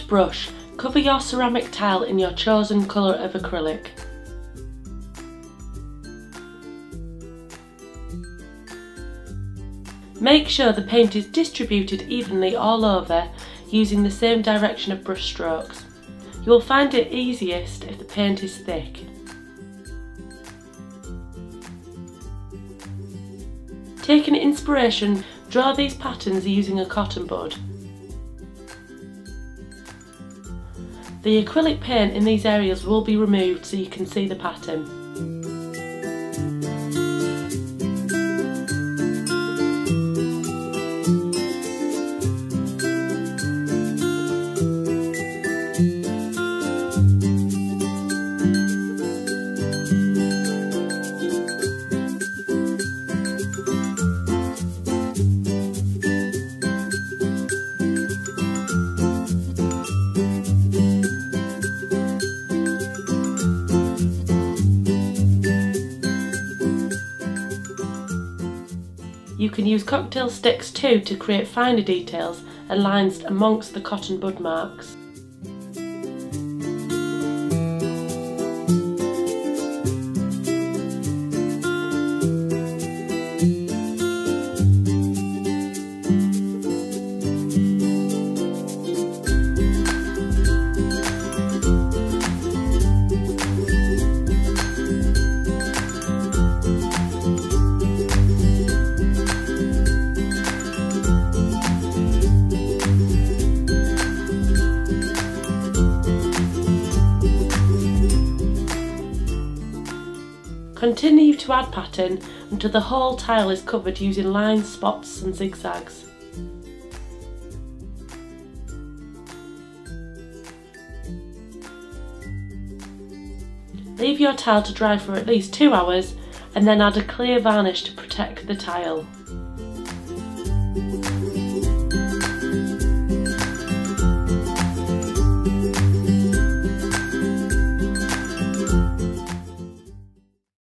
soft brush, cover your ceramic tile in your chosen colour of acrylic. Make sure the paint is distributed evenly all over using the same direction of brush strokes. You will find it easiest if the paint is thick. Taking inspiration, draw these patterns using a cotton bud. The acrylic paint in these areas will be removed so you can see the pattern. You can use cocktail sticks too to create finer details and lines amongst the cotton bud marks. Continue to add pattern until the whole tile is covered using lines, spots and zigzags. Leave your tile to dry for at least 2 hours and then add a clear varnish to protect the tile.